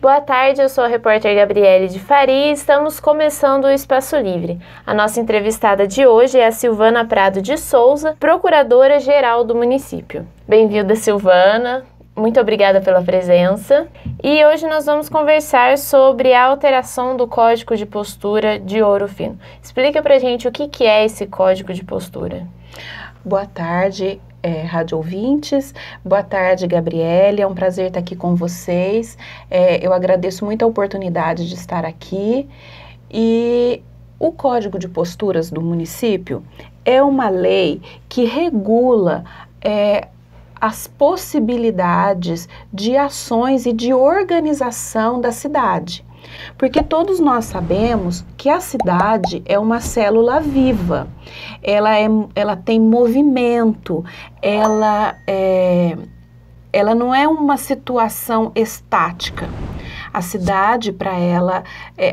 Boa tarde, eu sou a repórter Gabriele de Faria e estamos começando o Espaço Livre. A nossa entrevistada de hoje é a Silvana Prado de Souza, procuradora-geral do município. Bem-vinda, Silvana. Muito obrigada pela presença. E hoje nós vamos conversar sobre a alteração do Código de Postura de Ouro Fino. Explica pra gente o que é esse Código de Postura. Boa tarde, rádio ouvintes. Boa tarde, Gabriele. É um prazer estar aqui com vocês. Eu agradeço muito a oportunidade de estar aqui. E o Código de Posturas do município é uma lei que regula as possibilidades de ações e de organização da cidade. Porque todos nós sabemos que a cidade é uma célula viva, ela tem movimento, ela não é uma situação estática. A cidade, para ela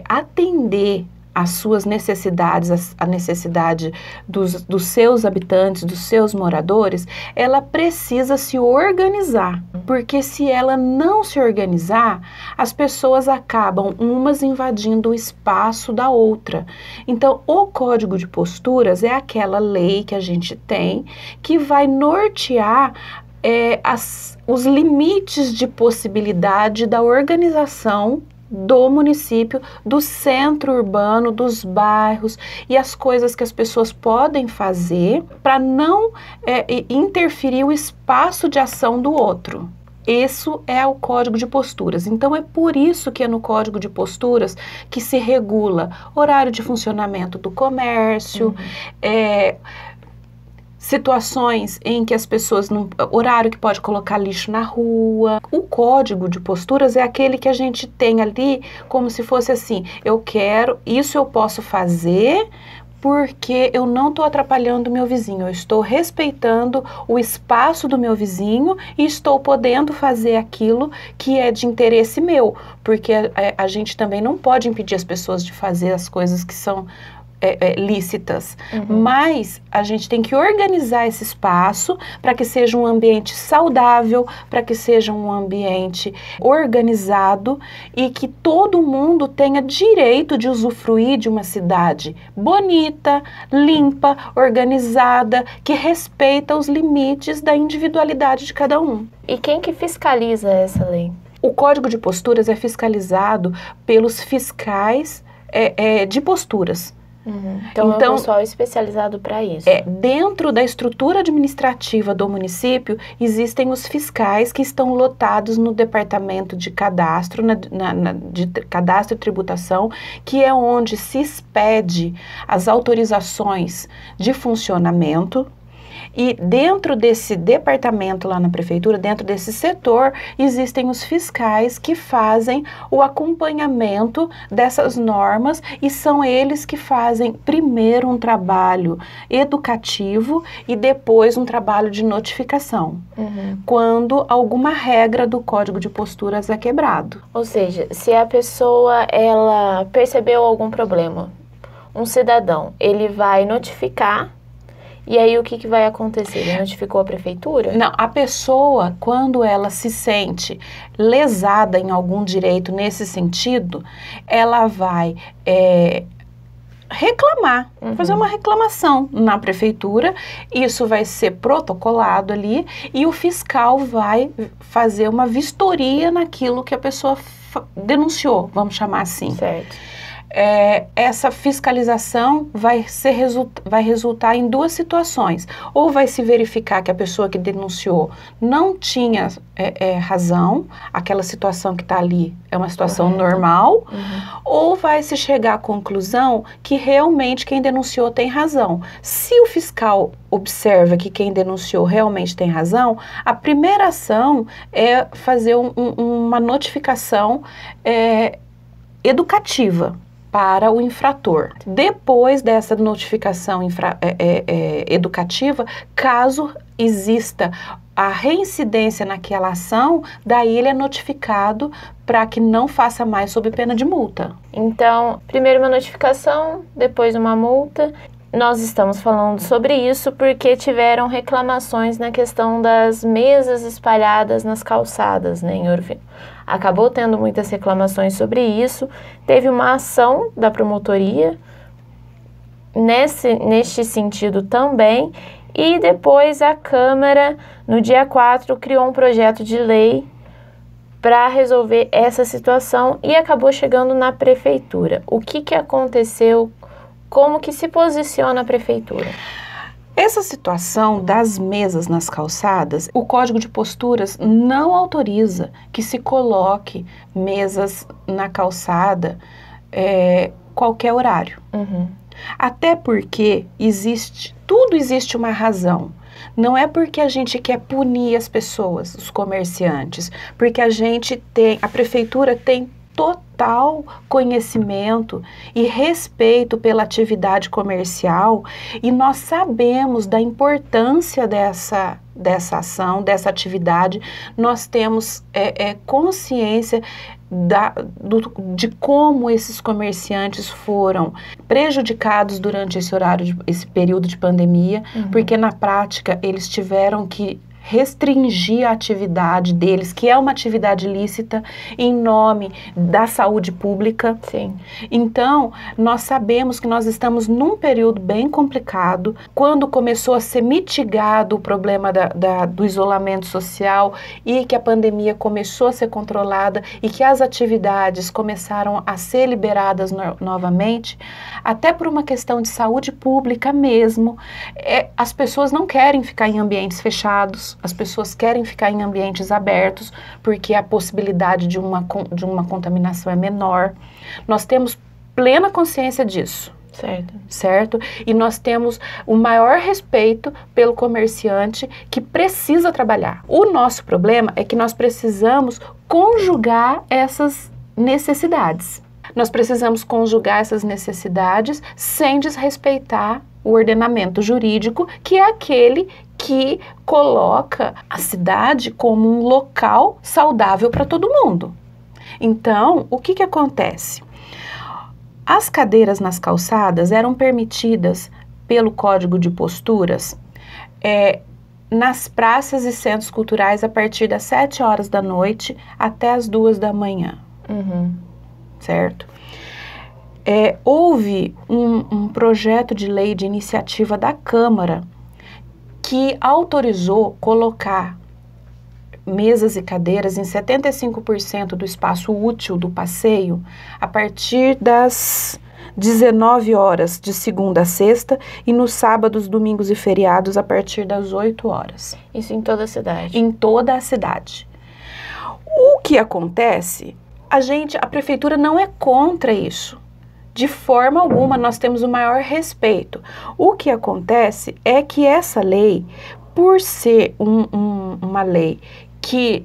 atender as suas necessidades, a necessidade dos seus habitantes, dos seus moradores, ela precisa se organizar, porque se ela não se organizar, as pessoas acabam umas invadindo o espaço da outra. Então, o Código de Posturas é aquela lei que a gente tem que vai nortear os limites de possibilidade da organização do município, do centro urbano, dos bairros e as coisas que as pessoas podem fazer para não interferir o espaço de ação do outro. Isso é o Código de Posturas. Então, é por isso que é no Código de Posturas que se regula horário de funcionamento do comércio, situações em que as pessoas horário que pode colocar lixo na rua. O Código de Posturas é aquele que a gente tem ali como se fosse assim, isso eu posso fazer porque eu não estou atrapalhando o meu vizinho, eu estou respeitando o espaço do meu vizinho e estou podendo fazer aquilo que é de interesse meu, porque a gente também não pode impedir as pessoas de fazer as coisas que são lícitas, mas a gente tem que organizar esse espaço para que seja um ambiente saudável, para que seja um ambiente organizado e que todo mundo tenha direito de usufruir de uma cidade bonita, limpa, organizada, que respeita os limites da individualidade de cada um. E quem que fiscaliza essa lei? O Código de Posturas é fiscalizado pelos fiscais de posturas. Então, é um pessoal especializado para isso. Dentro da estrutura administrativa do município, existem os fiscais que estão lotados no departamento de cadastro, de cadastro e tributação, que é onde se expede as autorizações de funcionamento. E dentro desse departamento lá na prefeitura, dentro desse setor, existem os fiscais que fazem o acompanhamento dessas normas e são eles que fazem primeiro um trabalho educativo e depois um trabalho de notificação, quando alguma regra do Código de Posturas é quebrado. Ou seja, se a pessoa ela percebeu algum problema, um cidadão, ele vai notificar. E aí o que vai acontecer? Ele notificou a prefeitura? Não, a pessoa, quando ela se sente lesada em algum direito nesse sentido, ela vai reclamar, fazer uma reclamação na prefeitura, isso vai ser protocolado ali e o fiscal vai fazer uma vistoria naquilo que a pessoa denunciou, vamos chamar assim. Certo. Essa fiscalização vai resultar em duas situações. Ou vai se verificar que a pessoa que denunciou não tinha razão, aquela situação que está ali é uma situação normal, ou vai se chegar à conclusão que realmente quem denunciou tem razão. Se o fiscal observa que quem denunciou realmente tem razão, a primeira ação é fazer uma notificação educativa para o infrator. Depois dessa notificação educativa, caso exista a reincidência naquela ação, daí ele é notificado para que não faça mais sob pena de multa. Então, primeiro uma notificação, depois uma multa. Nós estamos falando sobre isso porque tiveram reclamações na questão das mesas espalhadas nas calçadas, né, em Ouro Fino. acabou tendo muitas reclamações sobre isso, teve uma ação da promotoria neste sentido também, e depois a Câmara, no dia 4, criou um projeto de lei para resolver essa situação e acabou chegando na prefeitura. O que aconteceu? Como que se posiciona a prefeitura? Essa situação das mesas nas calçadas, o Código de Posturas não autoriza que se coloque mesas na calçada qualquer horário. Uhum. Até porque tudo existe uma razão. Não é porque a gente quer punir as pessoas, os comerciantes, porque a prefeitura tem total conhecimento e respeito pela atividade comercial, e nós sabemos da importância dessa ação, dessa atividade. Nós temos consciência de como esses comerciantes foram prejudicados durante esse período de pandemia, porque na prática eles tiveram que restringir a atividade deles, que é uma atividade lícita, em nome da saúde pública. Sim. Então, nós sabemos que nós estamos num período bem complicado, quando começou a ser mitigado o problema do isolamento social e que a pandemia começou a ser controlada e que as atividades começaram a ser liberadas novamente, até por uma questão de saúde pública mesmo. As pessoas não querem ficar em ambientes fechados, as pessoas querem ficar em ambientes abertos, porque a possibilidade de uma contaminação é menor. Nós temos plena consciência disso. Certo? E nós temos o maior respeito pelo comerciante que precisa trabalhar. O nosso problema é que nós precisamos conjugar essas necessidades. Nós precisamos conjugar essas necessidades sem desrespeitar o ordenamento jurídico, que é aquele que coloca a cidade como um local saudável para todo mundo. Então, o que acontece? As cadeiras nas calçadas eram permitidas pelo Código de Posturas nas praças e centros culturais a partir das 7 horas da noite até as 2 da manhã. Uhum. Certo? Houve um projeto de lei de iniciativa da Câmara que autorizou colocar mesas e cadeiras em 75% do espaço útil do passeio a partir das 19 horas de segunda a sexta e nos sábados, domingos e feriados a partir das 8 horas. Isso em toda a cidade? Em toda a cidade. O que acontece? A prefeitura não é contra isso. De forma alguma, nós temos o maior respeito. O que acontece é que essa lei, por ser uma lei que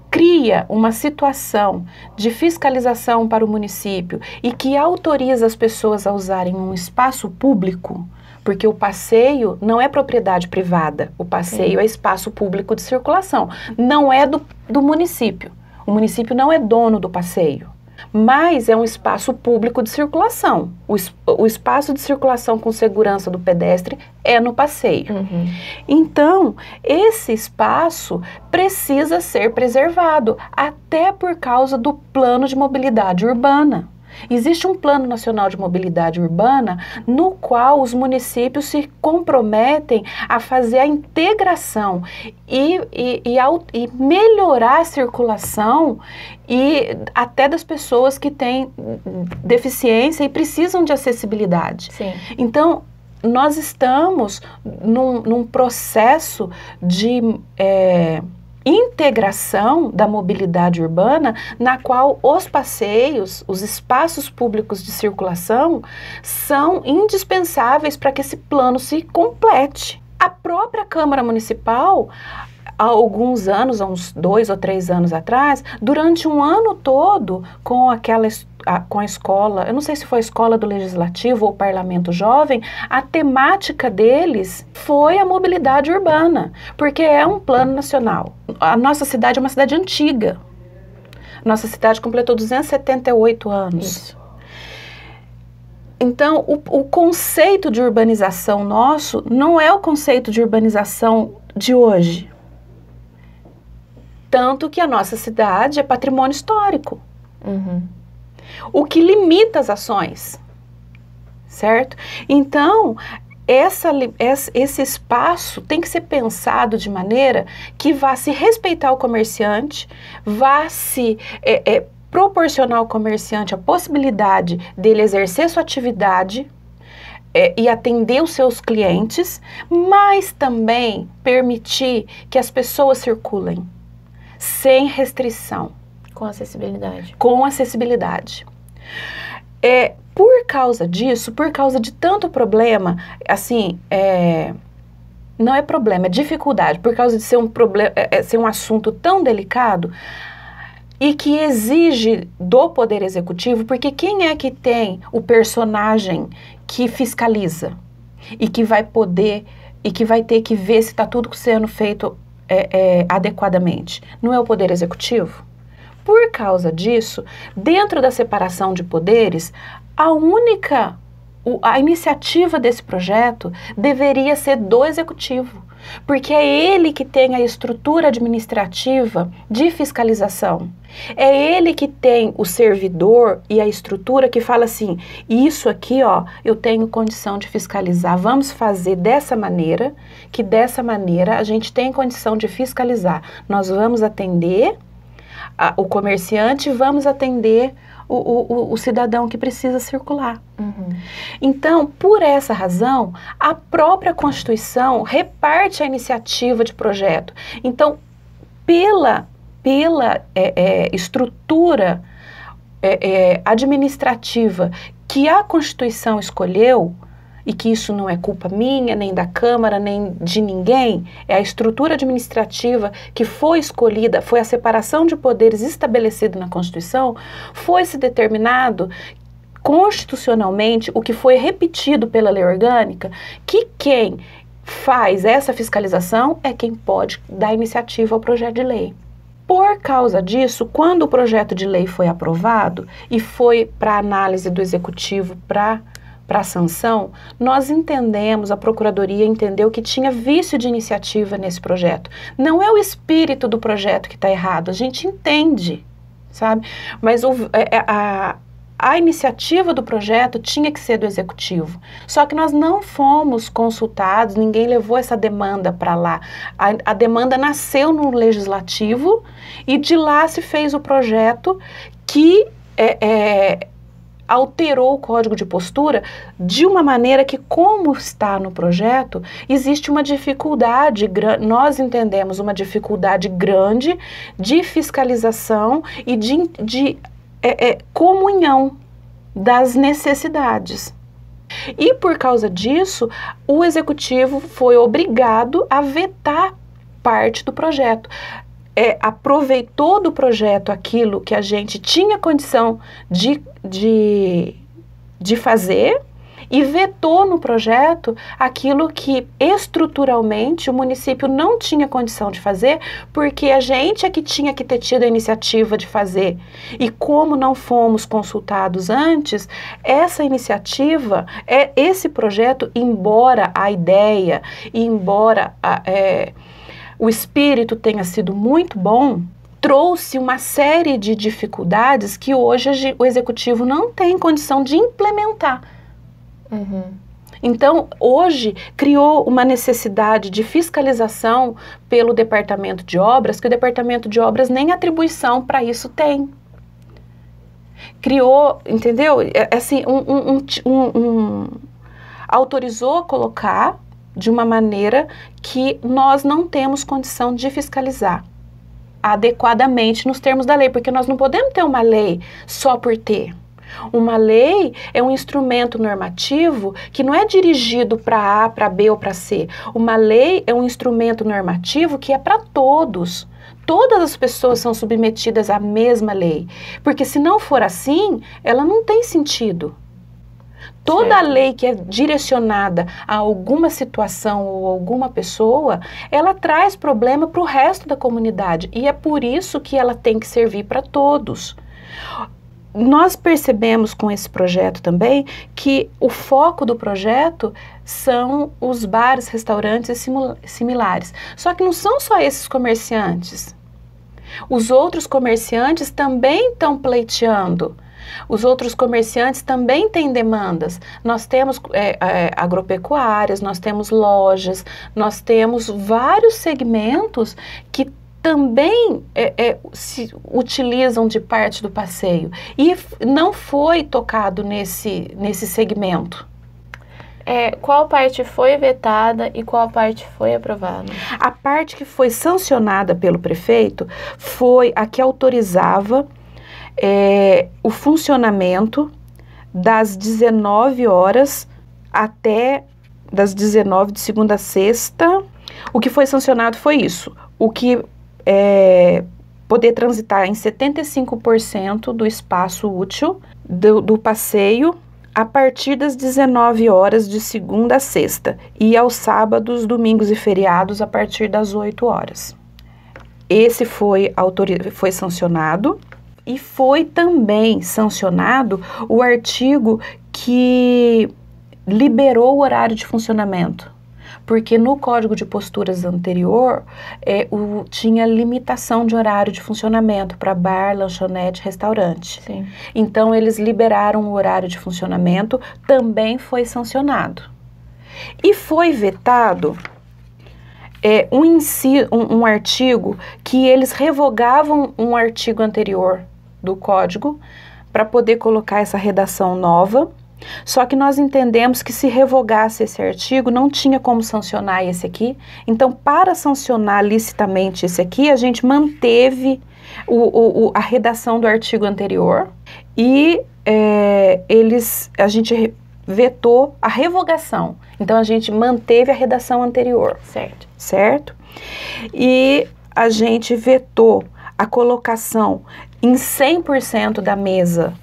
cria uma situação de fiscalização para o município e que autoriza as pessoas a usarem um espaço público, porque o passeio não é propriedade privada, o passeio é espaço público de circulação, não é do município. O município não é dono do passeio, mas é um espaço público de circulação. O espaço de circulação com segurança do pedestre é no passeio. Uhum. Então, esse espaço precisa ser preservado, até por causa do plano de mobilidade urbana. Existe um Plano Nacional de Mobilidade Urbana no qual os municípios se comprometem a fazer a integração e melhorar a circulação e até das pessoas que têm deficiência e precisam de acessibilidade. Sim. Então, nós estamos num processo de integração da mobilidade urbana, na qual os passeios, os espaços públicos de circulação são indispensáveis para que esse plano se complete. A própria Câmara Municipal, há alguns anos, há uns 2 ou 3 anos atrás, durante um ano todo, com a escola, eu não sei se foi a escola do Legislativo ou o Parlamento Jovem, a temática deles foi a mobilidade urbana, porque é um plano nacional. A nossa cidade é uma cidade antiga. Nossa cidade completou 278 anos. Isso. Então, o conceito de urbanização nosso não é o conceito de urbanização de hoje. Tanto que a nossa cidade é patrimônio histórico. O que limita as ações, certo? Então, esse espaço tem que ser pensado de maneira que vá se respeitar o comerciante, vá se proporcionar ao comerciante a possibilidade dele exercer sua atividade e atender os seus clientes, mas também permitir que as pessoas circulem sem restrição. Com acessibilidade. Com acessibilidade. Por causa disso, por causa de tanto problema, assim, não é problema, é dificuldade, por causa de ser ser um assunto tão delicado e que exige do Poder Executivo, porque quem é que tem o personagem que fiscaliza e que vai poder e que vai ter que ver se está tudo sendo feito adequadamente? Não é o Poder Executivo? Por causa disso, dentro da separação de poderes, a iniciativa desse projeto deveria ser do Executivo, porque é ele que tem a estrutura administrativa de fiscalização. É ele que tem o servidor e a estrutura que fala assim, isso aqui, ó, eu tenho condição de fiscalizar, vamos fazer dessa maneira, que dessa maneira a gente tem condição de fiscalizar. Nós vamos atender o comerciante, vamos atender o cidadão que precisa circular. Então, por essa razão, a própria Constituição reparte a iniciativa de projeto. Então, pela estrutura administrativa que a Constituição escolheu, e que isso não é culpa minha, nem da Câmara, nem de ninguém, é a estrutura administrativa que foi escolhida, foi a separação de poderes estabelecida na Constituição, foi-se determinado constitucionalmente, o que foi repetido pela lei orgânica, que quem faz essa fiscalização é quem pode dar iniciativa ao projeto de lei. Por causa disso, quando o projeto de lei foi aprovado e foi para análise do Executivo para a sanção, nós entendemos, a Procuradoria entendeu que tinha vício de iniciativa nesse projeto. Não é o espírito do projeto que está errado, a gente entende, sabe? Mas a iniciativa do projeto tinha que ser do Executivo. Só que nós não fomos consultados, ninguém levou essa demanda para lá. A demanda nasceu no Legislativo e de lá se fez o projeto que alterou o Código de Postura de uma maneira que, como está no projeto, existe uma dificuldade, nós entendemos uma dificuldade grande de fiscalização e de comunhão das necessidades. E por causa disso, o Executivo foi obrigado a vetar parte do projeto. Aproveitou do projeto aquilo que a gente tinha condição de fazer e vetou no projeto aquilo que estruturalmente o município não tinha condição de fazer, porque a gente é que tinha que ter tido a iniciativa de fazer. E como não fomos consultados antes, essa iniciativa, esse projeto, embora a ideia, embora o espírito tenha sido muito bom, trouxe uma série de dificuldades que hoje o Executivo não tem condição de implementar. Então, hoje, criou uma necessidade de fiscalização pelo Departamento de Obras, que o Departamento de Obras nem atribuição para isso tem. Criou, entendeu? Assim, autorizou colocar de uma maneira que nós não temos condição de fiscalizar adequadamente nos termos da lei, porque nós não podemos ter uma lei só por ter. Uma lei é um instrumento normativo que não é dirigido para A, para B ou para C. Uma lei é um instrumento normativo que é para todos. Todas as pessoas são submetidas à mesma lei, porque se não for assim, ela não tem sentido. Toda lei que é direcionada a alguma situação ou alguma pessoa, ela traz problema para o resto da comunidade. E é por isso que ela tem que servir para todos. Nós percebemos com esse projeto também que o foco do projeto são os bares, restaurantes e similares. Só que não são só esses comerciantes. Os outros comerciantes também estão pleiteando. Os outros comerciantes também têm demandas. Nós temos agropecuárias, nós temos lojas, nós temos vários segmentos que também se utilizam de parte do passeio. E não foi tocado nesse segmento. Qual parte foi vetada e qual parte foi aprovada? A parte que foi sancionada pelo prefeito foi a que autorizava o funcionamento das 19 horas até das 19 de segunda a sexta. O que foi sancionado foi isso. O que poder transitar em 75% do espaço útil do passeio a partir das 19 horas de segunda a sexta e aos sábados, domingos e feriados a partir das 8 horas. Esse foi sancionado e foi também sancionado o artigo que liberou o horário de funcionamento. Porque no Código de Posturas anterior, tinha limitação de horário de funcionamento para bar, lanchonete, restaurante. Sim. Então, eles liberaram o horário de funcionamento, também foi sancionado. E foi vetado um artigo que eles revogavam um artigo anterior do Código para poder colocar essa redação nova. Só que nós entendemos que se revogasse esse artigo, não tinha como sancionar esse aqui. Então, para sancionar licitamente esse aqui, a gente manteve a redação do artigo anterior e a gente vetou a revogação. Então, a gente manteve a redação anterior. Certo? E a gente vetou a colocação em 100% da mesa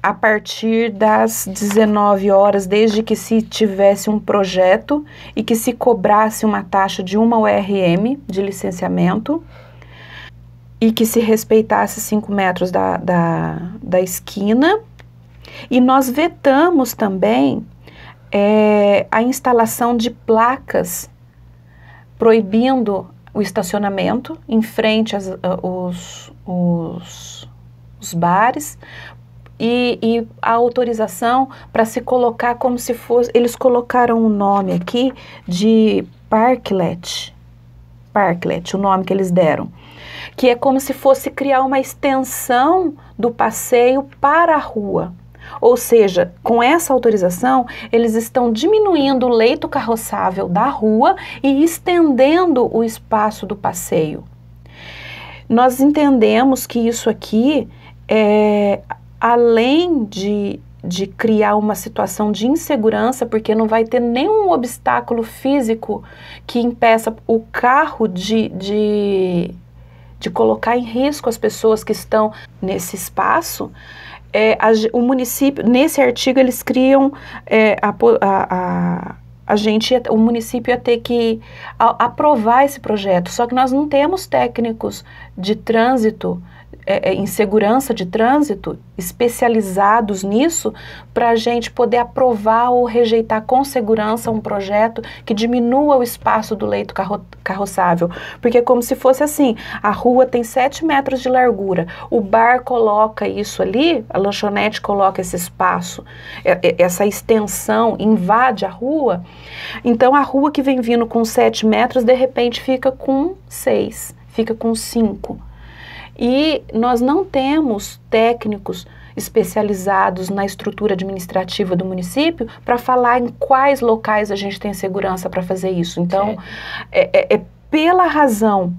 a partir das 19 horas, desde que se tivesse um projeto e que se cobrasse uma taxa de 1 URM de licenciamento e que se respeitasse 5 metros da esquina. E nós vetamos também a instalação de placas proibindo o estacionamento em frente aos bares, e a autorização para se colocar como se fosse, eles colocaram um nome aqui de parklet, o nome que eles deram, que é como se fosse criar uma extensão do passeio para a rua. Ou seja, com essa autorização, eles estão diminuindo o leito carroçável da rua e estendendo o espaço do passeio. Nós entendemos que isso aqui além de criar uma situação de insegurança, porque não vai ter nenhum obstáculo físico que impeça o carro de colocar em risco as pessoas que estão nesse espaço, o município, nesse artigo, eles criam o município ia ter que aprovar esse projeto, só que nós não temos técnicos de trânsito, em segurança de trânsito, especializados nisso, para a gente poder aprovar ou rejeitar com segurança um projeto que diminua o espaço do leito carroçável. Porque é como se fosse assim, a rua tem 7 metros de largura, o bar coloca isso ali, a lanchonete coloca esse espaço, essa extensão invade a rua, então a rua que vem vindo com 7 metros, de repente fica com 6, fica com 5. E nós não temos técnicos especializados na estrutura administrativa do município para falar em quais locais a gente tem segurança para fazer isso. Então, pela razão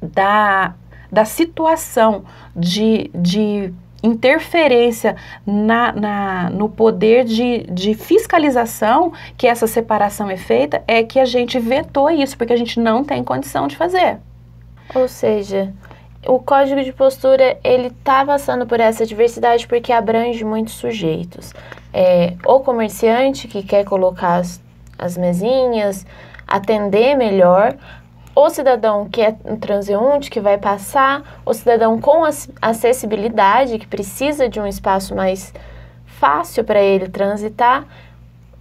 da situação de interferência no poder de fiscalização que essa separação é feita, é que a gente vetou isso, porque a gente não tem condição de fazer. Ou seja, o Código de Postura, ele está passando por essa diversidade porque abrange muitos sujeitos. O comerciante que quer colocar as mesinhas, atender melhor, o cidadão que é um transeunte que vai passar, o cidadão com acessibilidade, que precisa de um espaço mais fácil para ele transitar,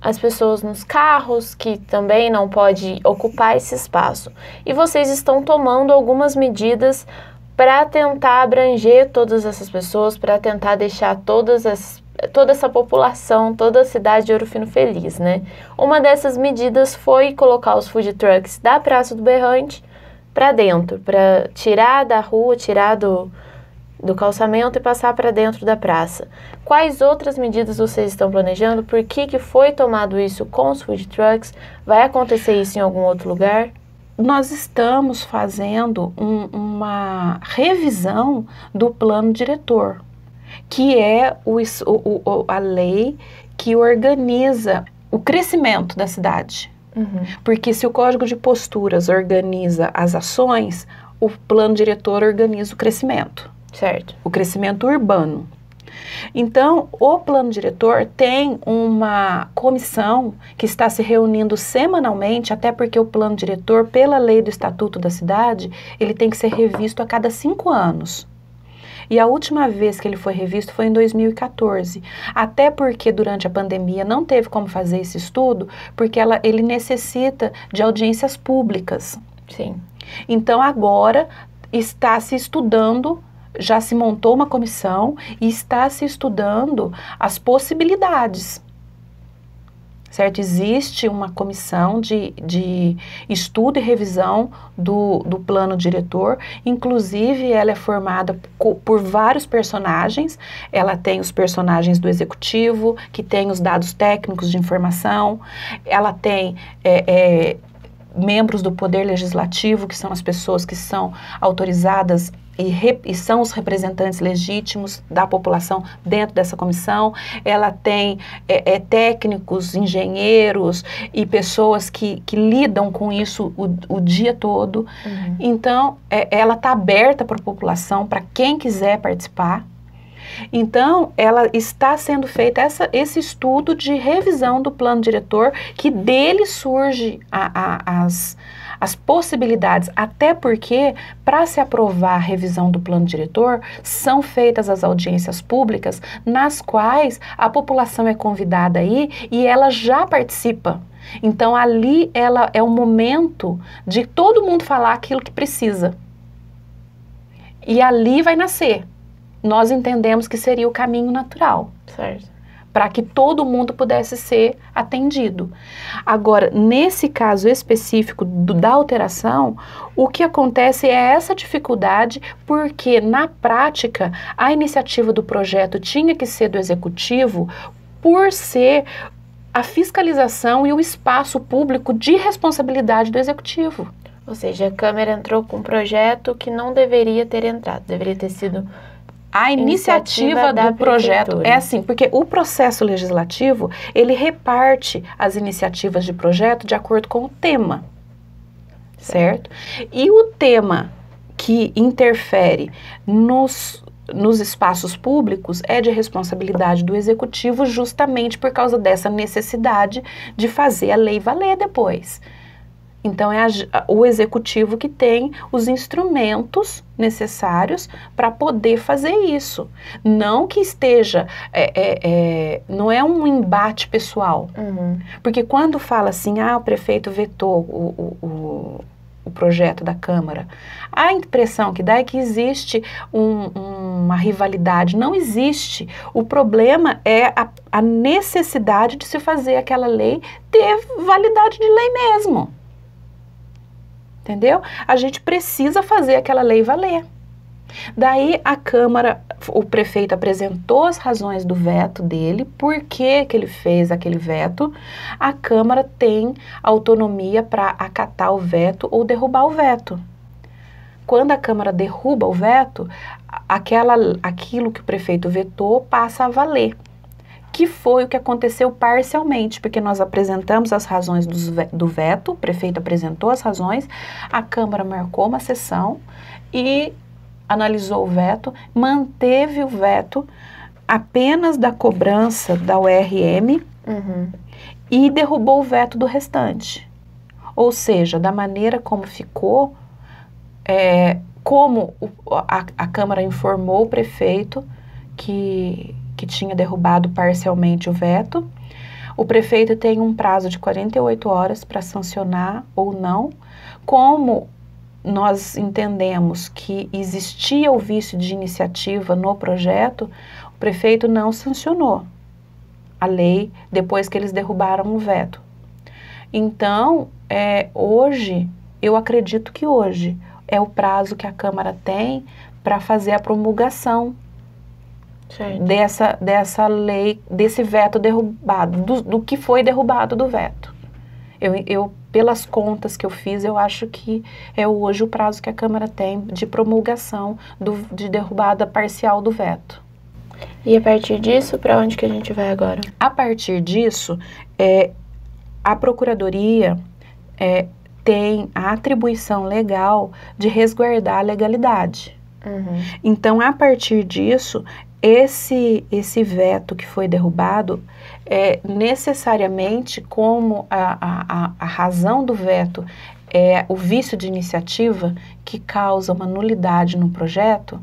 as pessoas nos carros, que também não pode ocupar esse espaço. E vocês estão tomando algumas medidas para tentar abranger todas essas pessoas, para tentar deixar toda essa população, toda a cidade de Ouro Fino feliz, né? Uma dessas medidas foi colocar os food trucks da Praça do Berrante para dentro, para tirar da rua, tirar do calçamento e passar para dentro da praça. Quais outras medidas vocês estão planejando? Por que foi tomado isso com os food trucks? Vai acontecer isso em algum outro lugar? Nós estamos fazendo uma revisão do plano diretor, que é a lei que organiza o crescimento da cidade. Uhum. Porque se o Código de Posturas organiza as ações, o plano diretor organiza o crescimento. Certo. O crescimento urbano. Então, o plano diretor tem uma comissão que está se reunindo semanalmente, até porque o plano diretor, pela lei do Estatuto da Cidade, ele tem que ser revisto a cada 5 anos. E a última vez que ele foi revisto foi em 2014, até porque durante a pandemia não teve como fazer esse estudo, porque ele necessita de audiências públicas. Sim. Então, agora está se estudando, já se montou uma comissão e está se estudando as possibilidades, certo? Existe uma comissão de estudo e revisão do plano diretor, inclusive ela é formada por vários personagens. Ela tem os personagens do executivo, que tem os dados técnicos de informação, ela tem membros do poder legislativo, que são as pessoas que são autorizadas e são os representantes legítimos da população dentro dessa comissão. Ela tem técnicos, engenheiros e pessoas que lidam com isso o dia todo. Uhum. Então, ela está aberta para a população, para quem quiser participar. Então, ela está sendo feita esse estudo de revisão do plano diretor, que dele surge as possibilidades, até porque, para se aprovar a revisão do plano diretor, são feitas as audiências públicas, nas quais a população é convidada aí e ela já participa. Então, ali ela é o momento de todo mundo falar aquilo que precisa. E ali vai nascer. Nós entendemos que seria o caminho natural. Certo. Para que todo mundo pudesse ser atendido. Agora, nesse caso específico da alteração, o que acontece é essa dificuldade, porque na prática a iniciativa do projeto tinha que ser do executivo, por ser a fiscalização e o espaço público de responsabilidade do executivo. Ou seja, a Câmara entrou com um projeto que não deveria ter entrado, deveria ter sido... A iniciativa do projeto é assim, porque o processo legislativo, ele reparte as iniciativas de projeto de acordo com o tema, certo? E o tema que interfere nos espaços públicos é de responsabilidade do executivo, justamente por causa dessa necessidade de fazer a lei valer depois. Então, é o executivo que tem os instrumentos necessários para poder fazer isso. Não que esteja, não é um embate pessoal. Uhum. Porque quando fala assim, o prefeito vetou o projeto da Câmara, a impressão que dá é que existe uma rivalidade. Não existe. O problema é a necessidade de se fazer aquela lei ter validade de lei mesmo. Entendeu? A gente precisa fazer aquela lei valer. Daí a Câmara, o prefeito apresentou as razões do veto dele, por que ele fez aquele veto. A Câmara tem autonomia para acatar o veto ou derrubar o veto. Quando a Câmara derruba o veto, aquilo que o prefeito vetou passa a valer. Que foi o que aconteceu parcialmente, porque nós apresentamos as razões do veto, o prefeito apresentou as razões, a Câmara marcou uma sessão e analisou o veto, manteve o veto apenas da cobrança da URM e derrubou o veto do restante. Ou seja, da maneira como ficou, como a Câmara informou o prefeito que tinha derrubado parcialmente o veto O prefeito tem um prazo de 48 horas para sancionar ou não. Como nós entendemos que existia o vício de iniciativa no projeto, o prefeito não sancionou a lei depois que eles derrubaram o veto. Então, hoje, eu acredito que hoje é o prazo que a Câmara tem para fazer a promulgação dessa lei, desse veto derrubado, do que foi derrubado do veto. Eu, pelas contas que eu fiz, eu acho que é hoje o prazo que a Câmara tem de promulgação de derrubada parcial do veto. E a partir disso, para onde que a gente vai agora? A partir disso, a Procuradoria tem a atribuição legal de resguardar a legalidade. Uhum. Então, a partir disso, esse veto que foi derrubado, necessariamente, como a razão do veto é o vício de iniciativa que causa uma nulidade no projeto,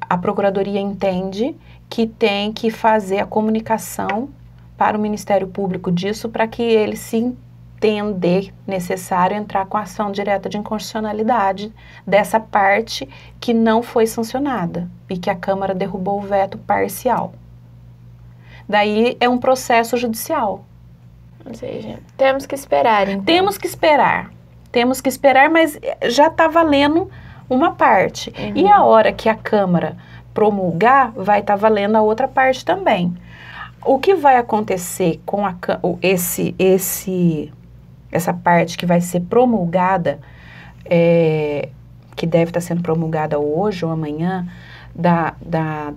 a Procuradoria entende que tem que fazer a comunicação para o Ministério Público disso, para que ele se entender necessário entrar com a ação direta de inconstitucionalidade dessa parte que não foi sancionada e que a Câmara derrubou o veto parcial. Daí é um processo judicial. Ou seja, temos que esperar, então. Temos que esperar, mas já está valendo uma parte. Uhum. E a hora que a Câmara promulgar, vai estar valendo a outra parte também. O que vai acontecer com essa parte que vai ser promulgada, que deve estar sendo promulgada hoje ou amanhã, da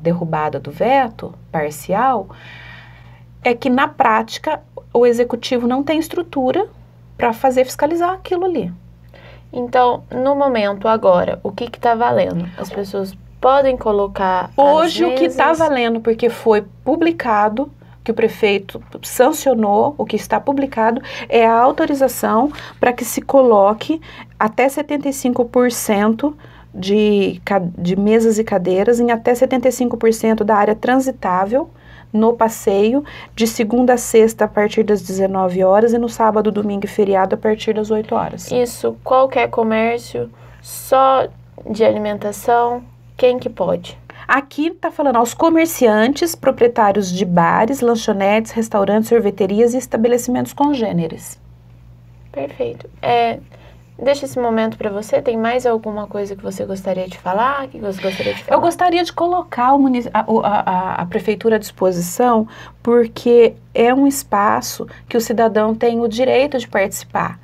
derrubada do veto parcial, é que na prática o Executivo não tem estrutura para fiscalizar aquilo ali. Então, no momento agora, o que está valendo? As pessoas podem colocar hoje o que está valendo, porque foi publicado, que o prefeito sancionou, o que está publicado, é a autorização para que se coloque até 75% de mesas e cadeiras em até 75% da área transitável no passeio, de segunda a sexta a partir das 19 horas e no sábado, domingo e feriado a partir das 8 horas. Isso, qualquer comércio, só de alimentação, quem que pode? Aqui está falando aos comerciantes, proprietários de bares, lanchonetes, restaurantes, sorveterias e estabelecimentos congêneres. Perfeito. Deixa esse momento para você. Tem mais alguma coisa que você gostaria de falar? Eu gostaria de colocar a prefeitura à disposição, porque é um espaço que o cidadão tem o direito de participar.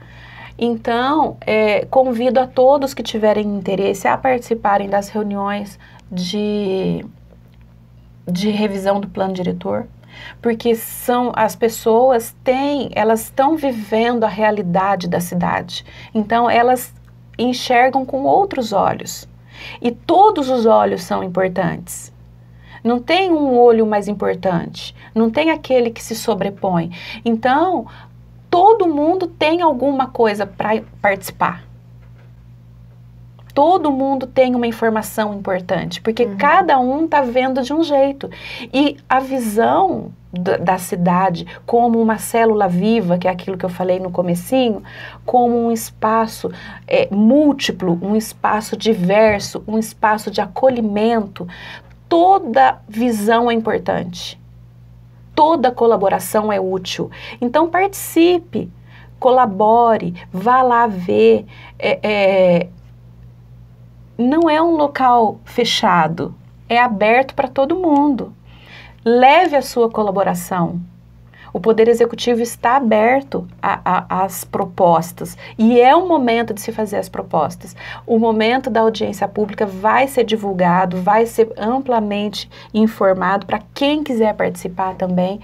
Então, convido a todos que tiverem interesse a participarem das reuniões de revisão do plano diretor, porque as pessoas elas estão vivendo a realidade da cidade, então elas enxergam com outros olhos, e todos os olhos são importantes. Não tem um olho mais importante, não tem aquele que se sobrepõe. Então, todo mundo tem alguma coisa para participar. Todo mundo tem uma informação importante, porque cada um está vendo de um jeito. E a visão da cidade como uma célula viva, que é aquilo que eu falei no comecinho, como um espaço múltiplo, um espaço diverso, um espaço de acolhimento, toda visão é importante. Toda colaboração é útil. Então participe, colabore, vá lá ver. Não é um local fechado, é aberto para todo mundo. Leve a sua colaboração. O Poder Executivo está aberto às propostas e é o momento de se fazer as propostas. O momento da audiência pública vai ser divulgado, vai ser amplamente informado para quem quiser participar também.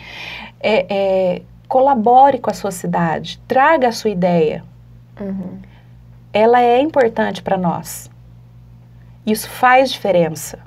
Colabore com a sua cidade, traga a sua ideia. Ela é importante para nós. Isso faz diferença.